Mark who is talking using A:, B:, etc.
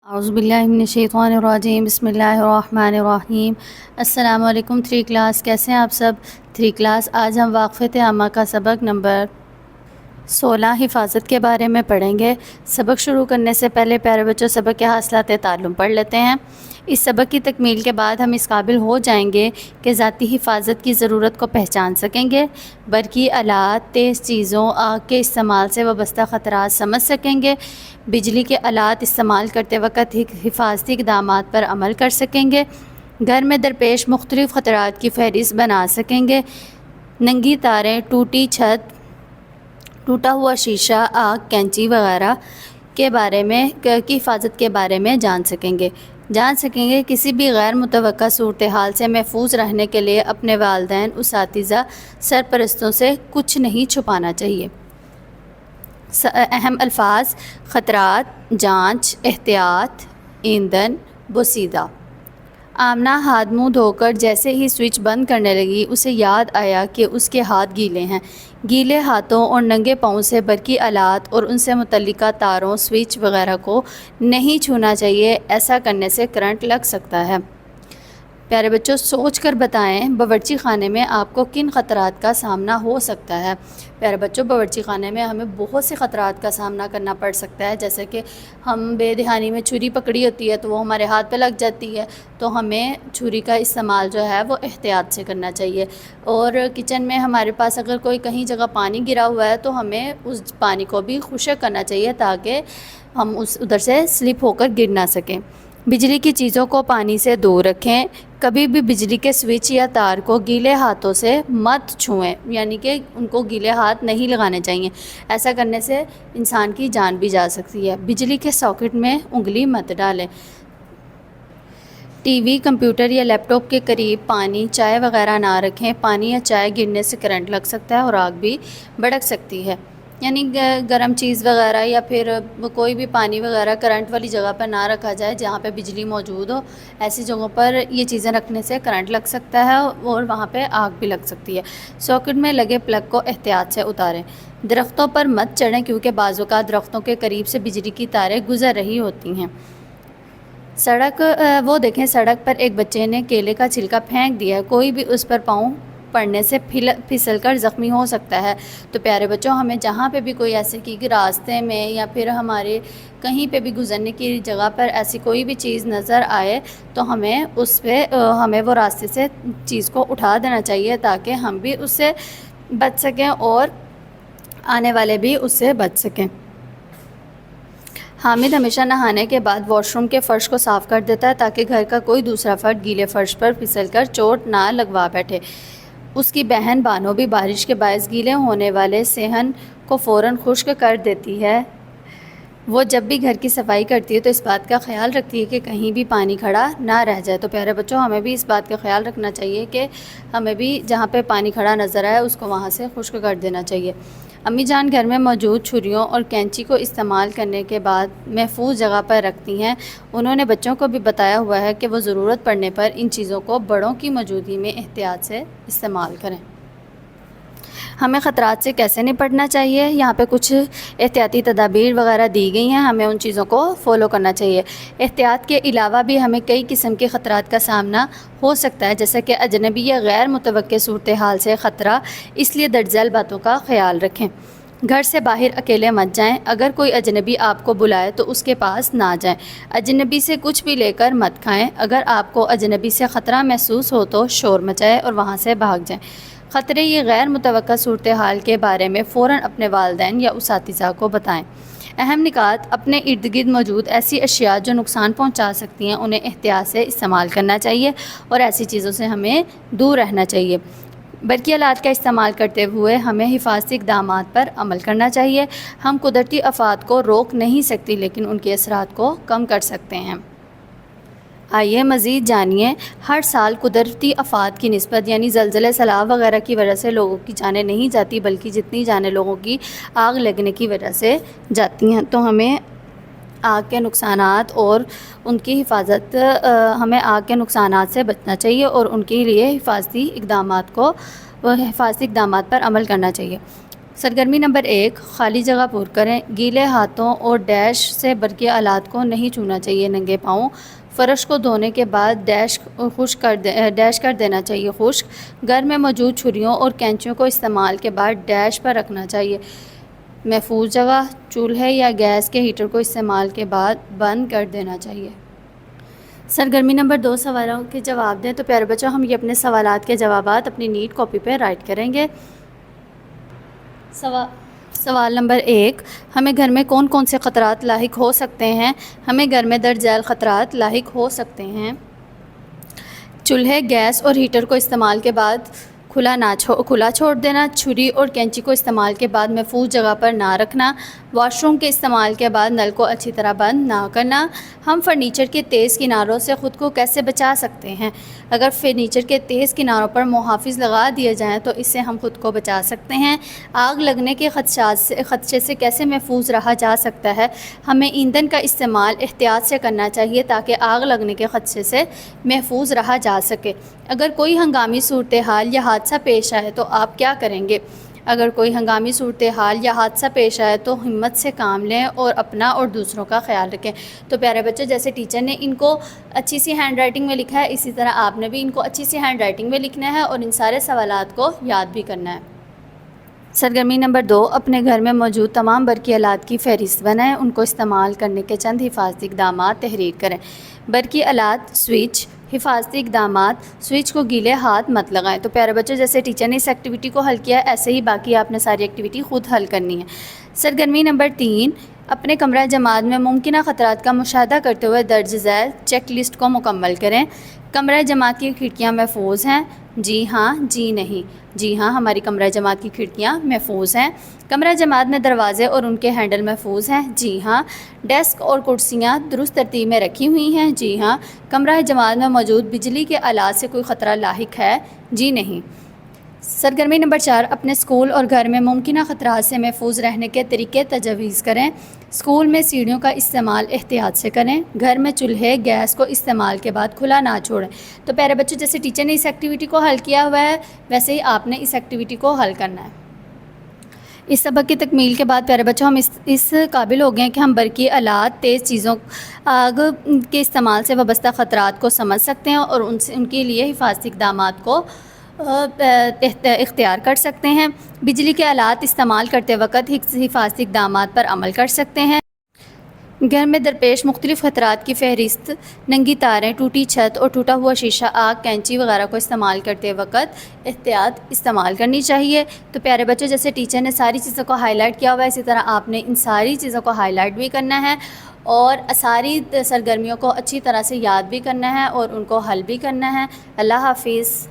A: اعوذ باللہ من الشیطان الرجیم، بسم اللہ الرحمن الرحیم۔ السلام علیکم 3 کلاس، کیسے ہیں آپ سب؟ 3 کلاس آج ہم واقفۃ عامہ کا سبق نمبر 16 حفاظت کے بارے میں پڑھیں گے۔ سبق شروع کرنے سے پہلے پیارے بچوں سبق کے حاصلات تعلم پڑھ لیتے ہیں۔ اس سبق کی تکمیل کے بعد ہم اس قابل ہو جائیں گے کہ ذاتی حفاظت کی ضرورت کو پہچان سکیں گے، برقی آلات، تیز چیزوں، آگ کے استعمال سے وابستہ خطرات سمجھ سکیں گے، بجلی کے آلات استعمال کرتے وقت حفاظتی اقدامات پر عمل کر سکیں گے، گھر میں درپیش مختلف خطرات کی فہرست بنا سکیں گے، ننگی تاریں، ٹوٹی چھت، ٹوٹا ہوا شیشہ، آگ، کینچی وغیرہ کے بارے میں کی حفاظت کے بارے میں جان سکیں گے۔ کسی بھی غیر متوقع صورتحال سے محفوظ رہنے کے لیے اپنے والدین، اساتذہ، سرپرستوں سے کچھ نہیں چھپانا چاہیے۔ اہم الفاظ: خطرات، جانچ، احتیاط، ایندھن، بوسیدہ۔ آمنہ ہاتھ منہ دھو کر جیسے ہی سوئچ بند کرنے لگی، اسے یاد آیا کہ اس کے ہاتھ گیلے ہیں۔ گیلے ہاتھوں اور ننگے پاؤں سے برقی آلات اور ان سے متعلقہ تاروں، سوئچ وغیرہ کو نہیں چھونا چاہیے، ایسا کرنے سے کرنٹ لگ سکتا ہے۔ پیارے بچوں سوچ کر بتائیں باورچی خانے میں آپ کو کن خطرات کا سامنا ہو سکتا ہے؟ پیارے بچوں باورچی خانے میں ہمیں بہت سے خطرات کا سامنا کرنا پڑ سکتا ہے، جیسے کہ ہم بے دہانی میں چھری پکڑی ہوتی ہے تو وہ ہمارے ہاتھ پہ لگ جاتی ہے، تو ہمیں چھری کا استعمال جو ہے وہ احتیاط سے کرنا چاہیے۔ اور کچن میں ہمارے پاس اگر کوئی کہیں جگہ پانی گرا ہوا ہے تو ہمیں اس پانی کو بھی خشک کرنا چاہیے تاکہ ہم ادھر سے سلپ ہو کر گر نہ سکیں۔ بجلی کی چیزوں کو پانی سے دور رکھیں۔ کبھی بھی بجلی کے سوئچ یا تار کو گیلے ہاتھوں سے مت چھوئیں، یعنی کہ ان کو گیلے ہاتھ نہیں لگانے چاہیے، ایسا کرنے سے انسان کی جان بھی جا سکتی ہے۔ بجلی کے ساکٹ میں انگلی مت ڈالیں۔ ٹی وی، کمپیوٹر یا لیپ ٹاپ کے قریب پانی، چائے وغیرہ نہ رکھیں۔ پانی یا چائے گرنے سے کرنٹ لگ سکتا ہے اور آگ بھی بھڑک سکتی ہے۔ یعنی گرم چیز وغیرہ یا پھر کوئی بھی پانی وغیرہ کرنٹ والی جگہ پر نہ رکھا جائے جہاں پہ بجلی موجود ہو، ایسی جگہوں پر یہ چیزیں رکھنے سے کرنٹ لگ سکتا ہے اور وہاں پہ آگ بھی لگ سکتی ہے۔ ساکٹ میں لگے پلگ کو احتیاط سے اتاریں۔ درختوں پر مت چڑھیں کیونکہ بعض اوقات درختوں کے قریب سے بجلی کی تاریں گزر رہی ہوتی ہیں۔ سڑک پر ایک بچے نے کیلے کا چھلکا پھینک دیا ہے، کوئی بھی اس پر پاؤں پڑنے سے پھسل کر زخمی ہو سکتا ہے۔ تو پیارے بچوں ہمیں جہاں پہ بھی کوئی ایسے کہ راستے میں یا پھر ہمارے کہیں پہ بھی گزرنے کی جگہ پر ایسی کوئی بھی چیز نظر آئے تو ہمیں وہ راستے سے چیز کو اٹھا دینا چاہیے تاکہ ہم بھی اس سے بچ سکیں اور آنے والے بھی اس سے بچ سکیں۔ حامد ہمیشہ نہانے کے بعد واش روم کے فرش کو صاف کر دیتا ہے تاکہ گھر کا کوئی دوسرا فرد گیلے فرش پر پھسل کر چوٹ نہ لگوا بیٹھے۔ اس کی بہن بانو بھی بارش کے باعث گیلے ہونے والے صحن کو فوراً خشک کر دیتی ہے۔ وہ جب بھی گھر کی صفائی کرتی ہے تو اس بات کا خیال رکھتی ہے کہ کہیں بھی پانی کھڑا نہ رہ جائے۔ تو پیارے بچوں ہمیں بھی اس بات کا خیال رکھنا چاہیے کہ ہمیں بھی جہاں پہ پانی کھڑا نظر آئے اس کو وہاں سے خشک کر دینا چاہیے۔ امی جان گھر میں موجود چھریوں اور کینچی کو استعمال کرنے کے بعد محفوظ جگہ پر رکھتی ہیں۔ انہوں نے بچوں کو بھی بتایا ہوا ہے کہ وہ ضرورت پڑنے پر ان چیزوں کو بڑوں کی موجودگی میں احتیاط سے استعمال کریں۔ ہمیں خطرات سے کیسے نپٹنا چاہیے؟ یہاں پہ کچھ احتیاطی تدابیر وغیرہ دی گئی ہیں، ہمیں ان چیزوں کو فالو کرنا چاہیے۔ احتیاط کے علاوہ بھی ہمیں کئی قسم کے خطرات کا سامنا ہو سکتا ہے، جیسے کہ اجنبی یا غیر متوقع صورتحال سے خطرہ، اس لیے درج ذیل باتوں کا خیال رکھیں۔ گھر سے باہر اکیلے مت جائیں۔ اگر کوئی اجنبی آپ کو بلائے تو اس کے پاس نہ جائیں۔ اجنبی سے کچھ بھی لے کر مت کھائیں۔ اگر آپ کو اجنبی سے خطرہ محسوس ہو تو شور مچائیں اور وہاں سے بھاگ جائیں۔ خطرے یا غیر متوقع صورتحال کے بارے میں فوراً اپنے والدین یا اساتذہ کو بتائیں۔ اہم نکات: اپنے ارد گرد موجود ایسی اشیاء جو نقصان پہنچا سکتی ہیں انہیں احتیاط سے استعمال کرنا چاہیے اور ایسی چیزوں سے ہمیں دور رہنا چاہیے۔ برقی آلات کا استعمال کرتے ہوئے ہمیں حفاظتی اقدامات پر عمل کرنا چاہیے۔ ہم قدرتی آفات کو روک نہیں سکتے لیکن ان کے اثرات کو کم کر سکتے ہیں۔ آئیے مزید جانیے۔ ہر سال قدرتی آفات کی نسبت یعنی زلزلے، سیلاب وغیرہ کی وجہ سے لوگوں کی جانیں نہیں جاتی بلکہ جتنی جانیں لوگوں کی آگ لگنے کی وجہ سے جاتی ہیں۔ تو ہمیں آگ کے نقصانات اور ان کی حفاظت ہمیں آگ کے نقصانات سے بچنا چاہیے اور ان کے لیے حفاظتی اقدامات پر عمل کرنا چاہیے۔ سرگرمی نمبر 1، خالی جگہ پر کریں۔ گیلے ہاتھوں اور ڈیش سے برقی آلات کو نہیں چھونا چاہیے۔ ننگے پاؤں۔ فرش کو دھونے کے بعد ڈیش کر دینا چاہیے خشک۔ گھر میں موجود چھریوں اور کینچیوں کو استعمال کے بعد ڈیش پر رکھنا چاہیے۔ محفوظ جگہ، چولہے یا گیس کے ہیٹر کو استعمال کے بعد بند کر دینا چاہیے۔ سرگرمی نمبر 2، سوالوں کے جواب دیں۔ تو پیارے بچوں، ہم یہ اپنے سوالات کے جوابات اپنی نیٹ کاپی پہ رائٹ کریں گے۔ سوال نمبر 1، ہمیں گھر میں کون کون سے خطرات لاحق ہو سکتے ہیں؟ ہمیں گھر میں درج ذیل خطرات لاحق ہو سکتے ہیں: چولہے، گیس اور ہیٹر کو استعمال کے بعد کھلا چھوڑ دینا، چھری اور کینچی کو استعمال کے بعد محفوظ جگہ پر نہ رکھنا، واش روم کے استعمال کے بعد نل کو اچھی طرح بند نہ کرنا۔ ہم فرنیچر کے تیز کناروں سے خود کو کیسے بچا سکتے ہیں؟ اگر فرنیچر کے تیز کناروں پر محافظ لگا دیے جائیں تو اس سے ہم خود کو بچا سکتے ہیں۔ آگ لگنے کے خدشے سے کیسے محفوظ رہا جا سکتا ہے؟ ہمیں ایندھن کا استعمال احتیاط سے کرنا چاہیے تاکہ آگ لگنے کے خدشے سے محفوظ رہا جا سکے۔ اگر کوئی ہنگامی صورتحال یا حادثہ پیش آئے تو آپ کیا کریں گے؟ اگر کوئی ہنگامی صورتحال یا حادثہ پیش آئے تو ہمت سے کام لیں اور اپنا اور دوسروں کا خیال رکھیں۔ تو پیارے بچے، جیسے ٹیچر نے ان کو اچھی سی ہینڈ رائٹنگ میں لکھا ہے، اسی طرح آپ نے بھی ان کو اچھی سی ہینڈ رائٹنگ میں لکھنا ہے اور ان سارے سوالات کو یاد بھی کرنا ہے۔ سرگرمی نمبر 2، اپنے گھر میں موجود تمام برقی آلات کی فہرست بنائیں۔ ان کو استعمال کرنے کے چند حفاظتی اقدامات تحریر کریں۔ برقی آلات: سوئچ۔ حفاظتی اقدامات: سوئچ کو گیلے ہاتھ مت لگائیں۔ تو پیارے بچوں، جیسے ٹیچر نے اس ایکٹیویٹی کو حل کیا ہے، ایسے ہی باقی آپ نے ساری ایکٹیویٹی خود حل کرنی ہے۔ سرگرمی نمبر 3، اپنے کمرہ جماعت میں ممکنہ خطرات کا مشاہدہ کرتے ہوئے درج ذیل چیک لسٹ کو مکمل کریں۔ کمرہ جماعت کی کھڑکیاں محفوظ ہیں؟ جی ہاں، جی نہیں۔ جی ہاں، ہماری کمرہ جماعت کی کھڑکیاں محفوظ ہیں۔ کمرہ جماعت میں دروازے اور ان کے ہینڈل محفوظ ہیں؟ جی ہاں۔ ڈیسک اور کرسیاں درست ترتیب میں رکھی ہوئی ہیں؟ جی ہاں۔ کمرہ جماعت میں موجود بجلی کے آلات سے کوئی خطرہ لاحق ہے؟ جی نہیں۔ سرگرمی نمبر 4، اپنے اسکول اور گھر میں ممکنہ خطرات سے محفوظ رہنے کے طریقے تجویز کریں۔ اسکول میں سیڑھیوں کا استعمال احتیاط سے کریں۔ گھر میں چولہے، گیس کو استعمال کے بعد کھلا نہ چھوڑیں۔ تو پیارے بچوں، جیسے ٹیچر نے اس ایکٹیویٹی کو حل کیا ہوا ہے، ویسے ہی آپ نے اس ایکٹیویٹی کو حل کرنا ہے۔ اس سبق کی تکمیل کے بعد پیارے بچوں، ہم اس قابل ہو گئے ہیں کہ ہم برقی آلات، تیز چیزوں، آگ کے استعمال سے وابستہ خطرات کو سمجھ سکتے ہیں اور ان کے لیے حفاظتی اقدامات کو اختیار کر سکتے ہیں۔ بجلی کے آلات استعمال کرتے وقت حفاظتی اقدامات پر عمل کر سکتے ہیں۔ گھر میں درپیش مختلف خطرات کی فہرست: ننگی تاریں، ٹوٹی چھت اور ٹوٹا ہوا شیشہ، آگ، کینچی وغیرہ کو استعمال کرتے وقت احتیاط استعمال کرنی چاہیے۔ تو پیارے بچوں، جیسے ٹیچر نے ساری چیزوں کو ہائی لائٹ کیا ہوا ہے، اسی طرح آپ نے ان ساری چیزوں کو ہائی لائٹ بھی کرنا ہے اور ساری سرگرمیوں کو اچھی طرح سے یاد بھی کرنا ہے اور ان کو حل بھی کرنا ہے۔ اللہ حافظ۔